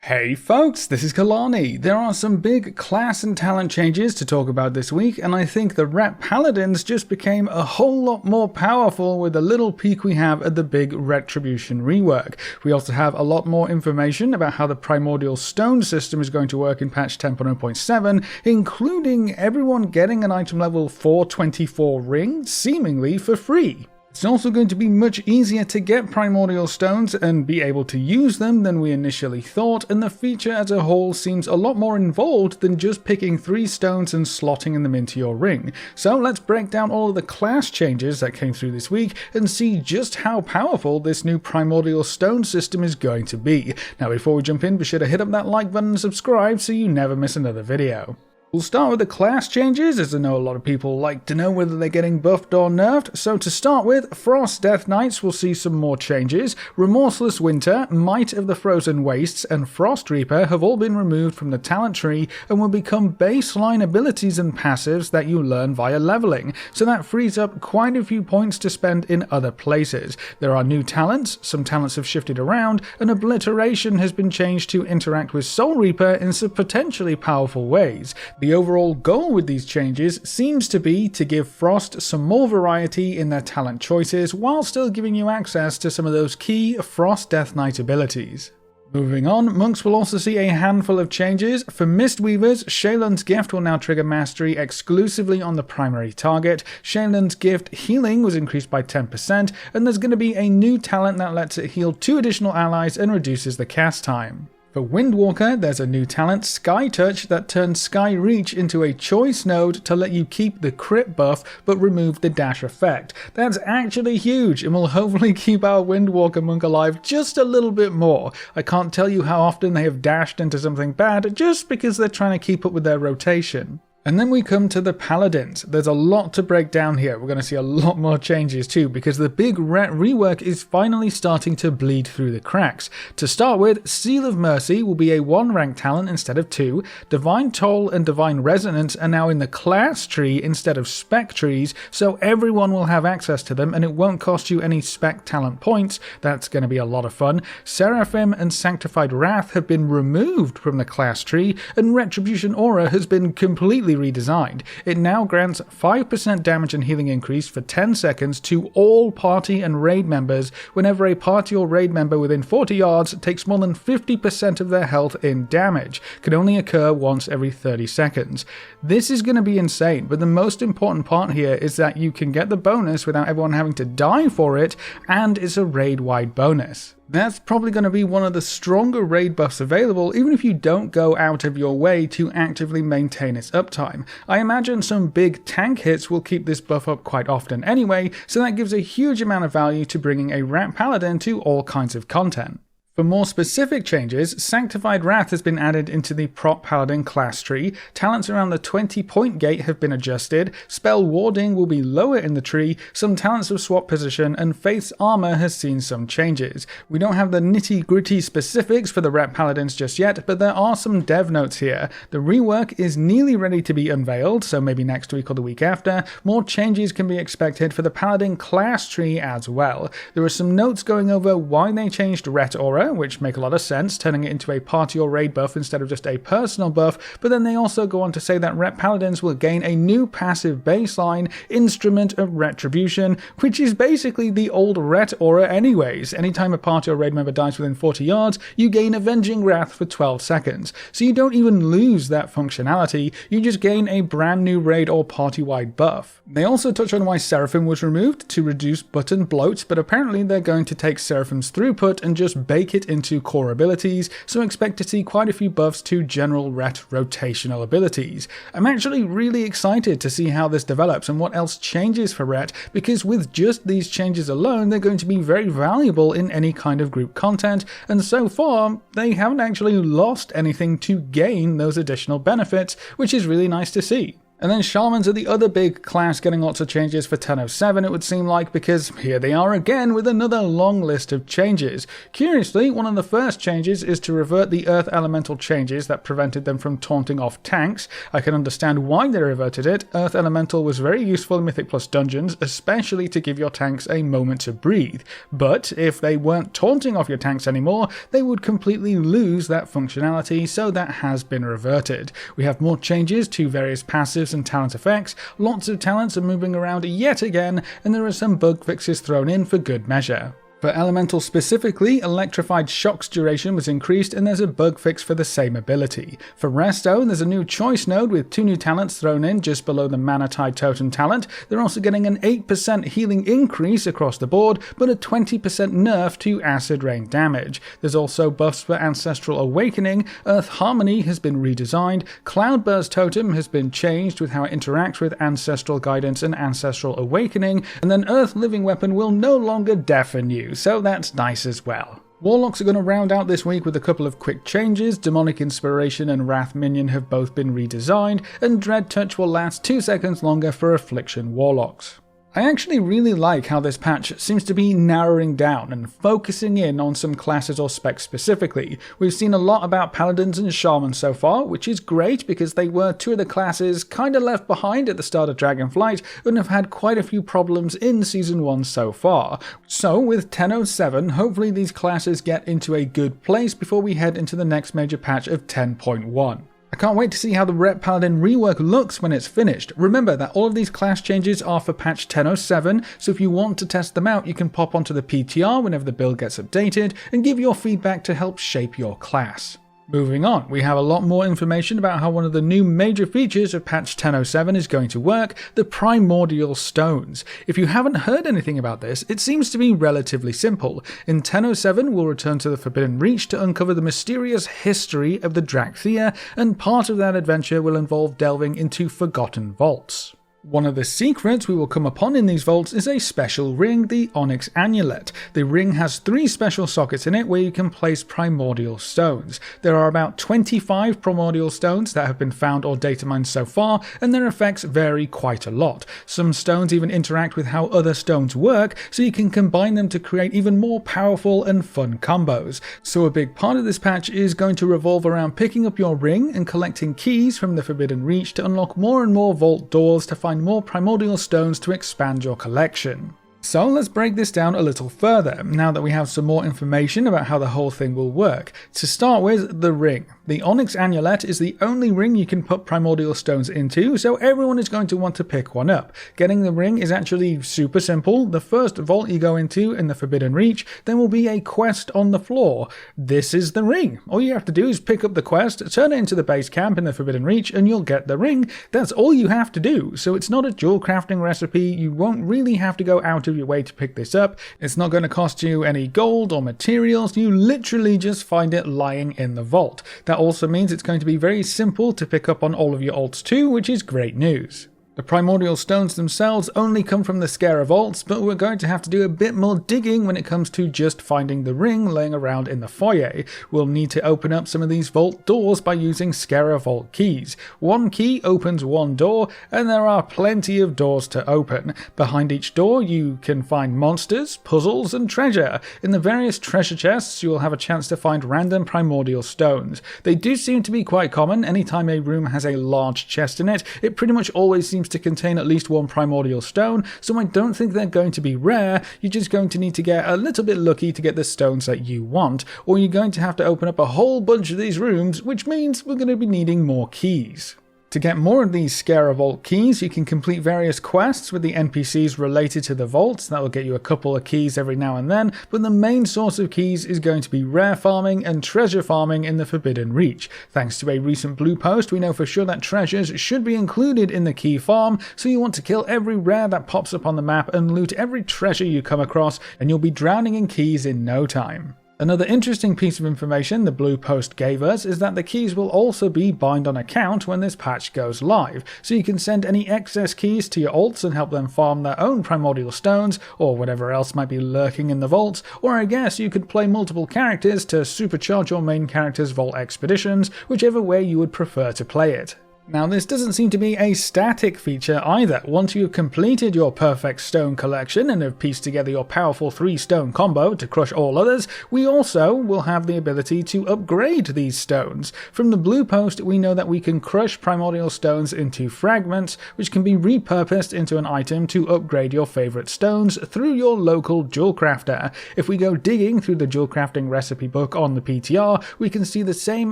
Hey folks, this is Kalani. There are some big class and talent changes to talk about this week, and I think the Ret Paladins just became a whole lot more powerful with the little peek we have at the big Retribution rework. We also have a lot more information about how the Primordial Stone system is going to work in patch 10.0.7, including everyone getting an item level 424 ring, seemingly for free. It's also going to be much easier to get Primordial Stones and be able to use them than we initially thought, and the feature as a whole seems a lot more involved than just picking 3 stones and slotting them into your ring. So let's break down all of the class changes that came through this week and see just how powerful this new Primordial Stone system is going to be. Now before we jump in, be sure to hit up that like button and subscribe so you never miss another video. We'll start with the class changes, as I know a lot of people like to know whether they're getting buffed or nerfed. So to start with, Frost Death Knights will see some more changes. Remorseless Winter, Might of the Frozen Wastes, and Frost Reaper have all been removed from the talent tree and will become baseline abilities and passives that you learn via leveling, so that frees up quite a few points to spend in other places. There are new talents, some talents have shifted around, and Obliteration has been changed to interact with Soul Reaper in some potentially powerful ways. The overall goal with these changes seems to be to give Frost some more variety in their talent choices while still giving you access to some of those key Frost Death Knight abilities. Moving on, monks will also see a handful of changes. For Mistweavers, Shaelin's Gift will now trigger mastery exclusively on the primary target. Shaelin's Gift healing was increased by 10%, and there's going to be a new talent that lets it heal 2 additional allies and reduces the cast time. For Windwalker, there's a new talent, Sky Touch, that turns Sky Reach into a choice node to let you keep the crit buff but remove the dash effect. That's actually huge and will hopefully keep our Windwalker monk alive just a little bit more. I can't tell you how often they have dashed into something bad just because they're trying to keep up with their rotation. And then we come to the Paladins. There's a lot to break down here. We're going to see a lot more changes too, because the big Ret rework is finally starting to bleed through the cracks. To start with, Seal of Mercy will be a 1-rank talent instead of 2. Divine Toll and Divine Resonance are now in the class tree instead of spec trees, so everyone will have access to them and it won't cost you any spec talent points. That's going to be a lot of fun. Seraphim and Sanctified Wrath have been removed from the class tree, and Retribution Aura has been completely redesigned. It now grants 5% damage and healing increase for 10 seconds to all party and raid members whenever a party or raid member within 40 yards takes more than 50% of their health in damage. Can only occur once every 30 seconds. This is going to be insane, but the most important part here is that you can get the bonus without everyone having to die for it, and it's a raid-wide bonus. That's probably going to be one of the stronger raid buffs available, even if you don't go out of your way to actively maintain its uptime. I imagine some big tank hits will keep this buff up quite often anyway, so that gives a huge amount of value to bringing a Ret Paladin to all kinds of content. For more specific changes, Sanctified Wrath has been added into the Prop Paladin class tree, talents around the 20-point gate have been adjusted, spell warding will be lower in the tree, some talents have swapped position, and Faith's armor has seen some changes. We don't have the nitty-gritty specifics for the Ret Paladins just yet, but there are some dev notes here. The rework is nearly ready to be unveiled, so maybe next week or the week after. More changes can be expected for the Paladin class tree as well. There are some notes going over why they changed Ret Aura, which make a lot of sense, turning it into a party or raid buff instead of just a personal buff, but then they also go on to say that Ret Paladins will gain a new passive baseline, Instrument of Retribution, which is basically the old Ret Aura anyways. Anytime a party or raid member dies within 40 yards, you gain Avenging Wrath for 12 seconds. So you don't even lose that functionality, you just gain a brand new raid or party-wide buff. They also touch on why Seraphim was removed, to reduce button bloat, but apparently they're going to take Seraphim's throughput and just bake it into core abilities, so expect to see quite a few buffs to general Ret rotational abilities. I'm actually really excited to see how this develops and what else changes for Ret, because with just these changes alone they're going to be very valuable in any kind of group content, and so far they haven't actually lost anything to gain those additional benefits, which is really nice to see. And then Shamans are the other big class getting lots of changes for 10.07 it would seem like, because here they are again with another long list of changes. Curiously, one of the first changes is to revert the Earth Elemental changes that prevented them from taunting off tanks. I can understand why they reverted it. Earth Elemental was very useful in Mythic Plus dungeons, especially to give your tanks a moment to breathe. But if they weren't taunting off your tanks anymore, they would completely lose that functionality, so that has been reverted. We have more changes to various passives and talent effects, lots of talents are moving around yet again, and there are some bug fixes thrown in for good measure. For Elemental specifically, Electrified Shock's duration was increased and there's a bug fix for the same ability. For Resto, there's a new choice node with 2 new talents thrown in just below the Mana Tide Totem talent. They're also getting an 8% healing increase across the board, but a 20% nerf to Acid Rain damage. There's also buffs for Ancestral Awakening, Earth Harmony has been redesigned, Cloudburst Totem has been changed with how it interacts with Ancestral Guidance and Ancestral Awakening, and then Earth Living Weapon will no longer deafen you, so that's nice as well. Warlocks are going to round out this week with a couple of quick changes. Demonic Inspiration and Wrath Minion have both been redesigned, and Dread Touch will last 2 seconds longer for Affliction Warlocks. I actually really like how this patch seems to be narrowing down and focusing in on some classes or specs specifically. We've seen a lot about Paladins and Shamans so far, which is great because they were 2 of the classes kinda left behind at the start of Dragonflight and have had quite a few problems in Season 1 so far. So with 10.07, hopefully these classes get into a good place before we head into the next major patch of 10.1. I can't wait to see how the Rep Paladin rework looks when it's finished. Remember that all of these class changes are for patch 10.07, so if you want to test them out, you can pop onto the PTR whenever the build gets updated and give your feedback to help shape your class. Moving on, we have a lot more information about how one of the new major features of patch 10.07 is going to work, the Primordial Stones. If you haven't heard anything about this, it seems to be relatively simple. In 10.07, we'll return to the Forbidden Reach to uncover the mysterious history of the Drakthea, and part of that adventure will involve delving into forgotten vaults. One of the secrets we will come upon in these vaults is a special ring, the Onyx Amulet. The ring has 3 special sockets in it where you can place primordial stones. There are about 25 primordial stones that have been found or data mined so far, and their effects vary quite a lot. Some stones even interact with how other stones work, so you can combine them to create even more powerful and fun combos. So a big part of this patch is going to revolve around picking up your ring and collecting keys from the Forbidden Reach to unlock more and more vault doors to find more primordial stones to expand your collection. So let's break this down a little further, now that we have some more information about how the whole thing will work. To start with, the ring. The Onyx Amulet is the only ring you can put primordial stones into, so everyone is going to want to pick one up. Getting the ring is actually super simple. The first vault you go into in the Forbidden Reach, there will be a quest on the floor. This is the ring. All you have to do is pick up the quest, turn it into the base camp in the Forbidden Reach, and you'll get the ring. That's all you have to do, so it's not a dual crafting recipe. You won't really have to go out of your way to pick this up. It's not going to cost you any gold or materials. You literally just find it lying in the vault. That also means it's going to be very simple to pick up on all of your alts too, which is great news. The primordial stones themselves only come from the Scara vaults, but we're going to have to do a bit more digging when it comes to just finding the ring laying around in the foyer. We'll need to open up some of these vault doors by using Scara vault keys. One key opens one door, and there are plenty of doors to open. Behind each door you can find monsters, puzzles, and treasure. In the various treasure chests you will have a chance to find random primordial stones. They do seem to be quite common. Anytime a room has a large chest in it, it pretty much always seems to contain at least one primordial stone, so I don't think they're going to be rare. You're just going to need to get a little bit lucky to get the stones that you want, or you're going to have to open up a whole bunch of these rooms, which means we're going to be needing more keys. To get more of these Scara Vault keys, you can complete various quests with the NPCs related to the vaults. That will get you a couple of keys every now and then, but the main source of keys is going to be rare farming and treasure farming in the Forbidden Reach. Thanks to a recent blue post, we know for sure that treasures should be included in the key farm, so you want to kill every rare that pops up on the map and loot every treasure you come across, and you'll be drowning in keys in no time. Another interesting piece of information the blue post gave us is that the keys will also be bind on account when this patch goes live, so you can send any excess keys to your alts and help them farm their own primordial stones, or whatever else might be lurking in the vaults, or I guess you could play multiple characters to supercharge your main character's vault expeditions, whichever way you would prefer to play it. Now this doesn't seem to be a static feature either. Once you've completed your perfect stone collection and have pieced together your powerful 3-stone combo to crush all others, we also will have the ability to upgrade these stones. From the blue post we know that we can crush primordial stones into fragments, which can be repurposed into an item to upgrade your favourite stones through your local jewel crafter. If we go digging through the jewel crafting recipe book on the PTR, we can see the same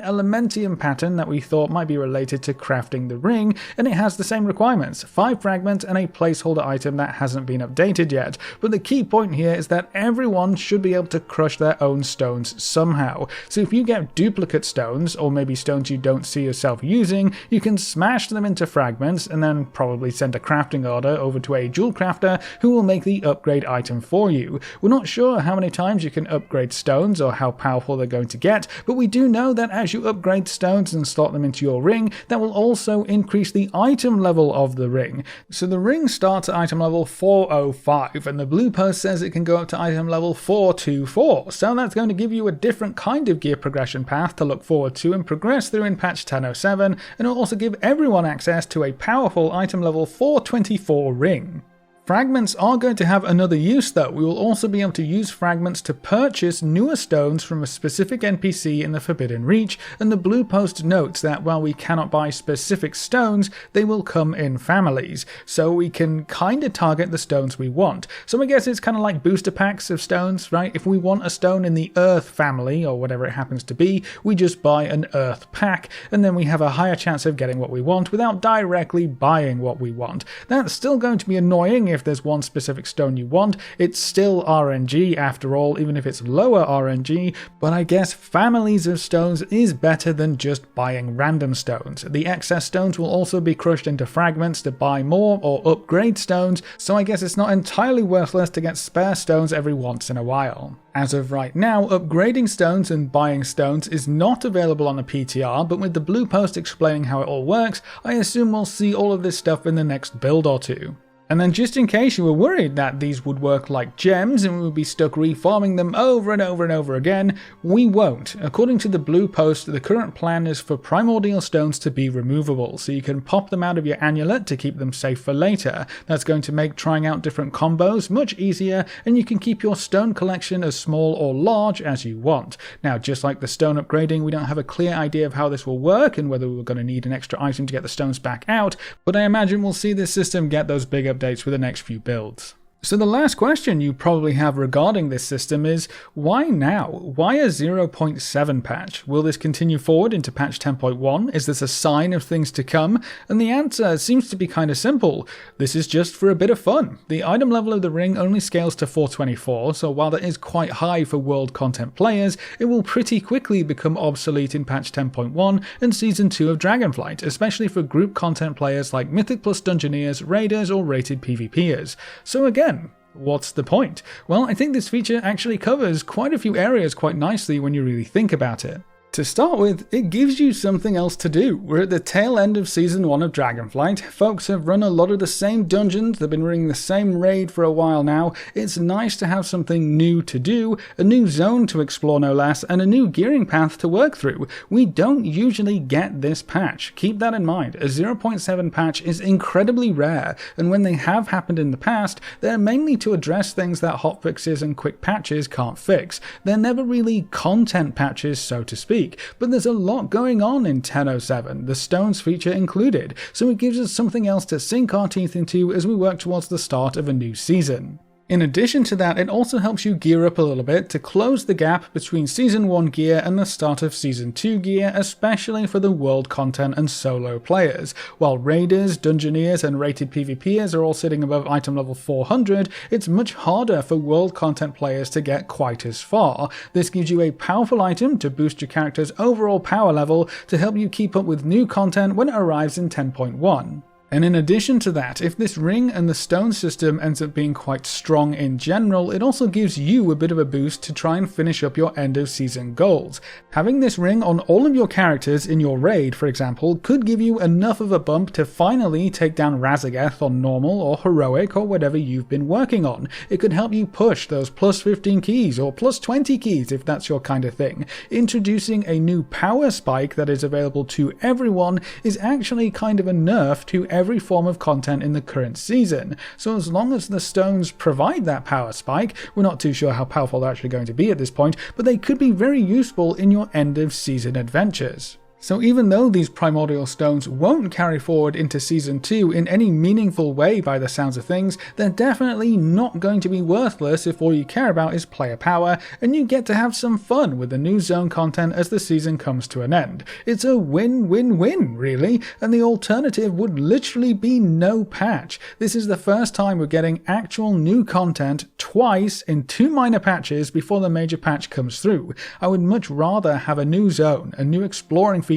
elementium pattern that we thought might be related to crafting the ring, and it has the same requirements: 5 fragments and a placeholder item that hasn't been updated yet. But the key point here is that everyone should be able to crush their own stones somehow. So if you get duplicate stones, or maybe stones you don't see yourself using, you can smash them into fragments and then probably send a crafting order over to a jewel crafter who will make the upgrade item for you. We're not sure how many times you can upgrade stones or how powerful they're going to get, but we do know that as you upgrade stones and slot them into your ring, that will also increase the item level of the ring. So the ring starts at item level 405, and the blue post says it can go up to item level 424, so that's going to give you a different kind of gear progression path to look forward to and progress through in patch 10.07, and it'll also give everyone access to a powerful item level 424 ring. Fragments are going to have another use though. We will also be able to use fragments to purchase newer stones from a specific NPC in the Forbidden Reach, and the blue post notes that while we cannot buy specific stones, they will come in families, so we can kind of target the stones we want. So I guess it's kind of like booster packs of stones, right? If we want a stone in the Earth family, or whatever it happens to be, we just buy an Earth pack, and then we have a higher chance of getting what we want without directly buying what we want. That's still going to be annoying if there's one specific stone you want. It's still RNG after all, even if it's lower RNG, but I guess families of stones is better than just buying random stones. The excess stones will also be crushed into fragments to buy more or upgrade stones, so I guess it's not entirely worthless to get spare stones every once in a while. As of right now, upgrading stones and buying stones is not available on the PTR, but with the blue post explaining how it all works, I assume we'll see all of this stuff in the next build or two. And then just in case you were worried that these would work like gems and we would be stuck reforming them over and over and over again, we won't. According to the blue post, the current plan is for primordial stones to be removable, so you can pop them out of your amulet to keep them safe for later. That's going to make trying out different combos much easier, and you can keep your stone collection as small or large as you want. Now, just like the stone upgrading, we don't have a clear idea of how this will work and whether we're going to need an extra item to get the stones back out, but I imagine we'll see this system get those big updates with the next few builds. So the last question you probably have regarding this system is, why now? Why a 0.7 patch? Will this continue forward into patch 10.1? Is this a sign of things to come? And the answer seems to be kind of simple. This is just for a bit of fun. The item level of the ring only scales to 424, so while that is quite high for world content players, it will pretty quickly become obsolete in patch 10.1 and season 2 of Dragonflight, especially for group content players like Mythic Plus Dungeoneers, Raiders, or rated PvPers. So again, what's the point? Well, I think this feature actually covers quite a few areas quite nicely when you really think about it. To start with, it gives you something else to do. We're at the tail end of Season 1 of Dragonflight. Folks have run a lot of the same dungeons, they've been running the same raid for a while now. It's nice to have something new to do, a new zone to explore no less, and a new gearing path to work through. We don't usually get this patch. Keep that in mind. A 0.7 patch is incredibly rare, and when they have happened in the past, they're mainly to address things that hotfixes and quick patches can't fix. They're never really content patches, so to speak. But there's a lot going on in 10.07, the stones feature included, so it gives us something else to sink our teeth into as we work towards the start of a new season. In addition to that, it also helps you gear up a little bit to close the gap between Season 1 gear and the start of Season 2 gear, especially for the world content and solo players. While Raiders, Dungeoneers, and rated PvPers are all sitting above item level 400, it's much harder for world content players to get quite as far. This gives you a powerful item to boost your character's overall power level to help you keep up with new content when it arrives in 10.1. And in addition to that, if this ring and the stone system ends up being quite strong in general, it also gives you a bit of a boost to try and finish up your end of season goals. Having this ring on all of your characters in your raid, for example, could give you enough of a bump to finally take down Razageth on normal or heroic or whatever you've been working on. It could help you push those plus 15 keys or plus 20 keys if that's your kind of thing. Introducing a new power spike that is available to everyone is actually kind of a nerf to every form of content in the current season. So as long as the stones provide that power spike, we're not too sure how powerful they're actually going to be at this point, but they could be very useful in your end of season adventures. So even though these primordial stones won't carry forward into Season 2 in any meaningful way by the sounds of things, they're definitely not going to be worthless if all you care about is player power, and you get to have some fun with the new zone content as the season comes to an end. It's a win-win-win, really, and the alternative would literally be no patch. This is the first time we're getting actual new content twice in 2 minor patches before the major patch comes through. I would much rather have a new zone, a new exploring feature,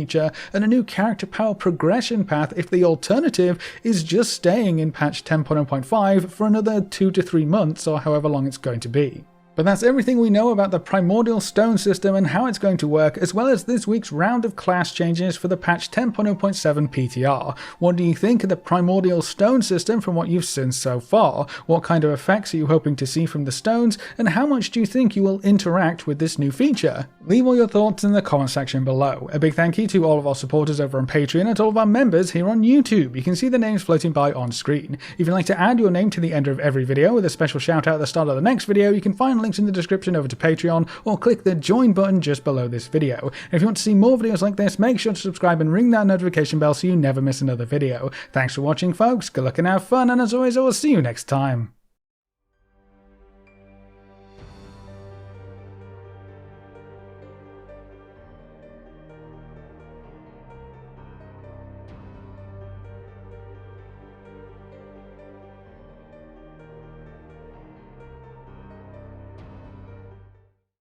and a new character power progression path if the alternative is just staying in patch 10.0.5 for another 2 to 3 months or however long it's going to be. But that's everything we know about the Primordial Stone system and how it's going to work, as well as this week's round of class changes for the patch 10.0.7 PTR. What do you think of the Primordial Stone system from what you've seen so far? What kind of effects are you hoping to see from the stones, and how much do you think you will interact with this new feature? Leave all your thoughts in the comment section below. A big thank you to all of our supporters over on Patreon and to all of our members here on YouTube. You can see the names floating by on screen. If you'd like to add your name to the end of every video with a special shout out at the start of the next video, you can find links in the description over to Patreon, or click the join button just below this video. And if you want to see more videos like this, make sure to subscribe and ring that notification bell so you never miss another video. Thanks for watching, folks, good luck and have fun, and as always I will see you next time.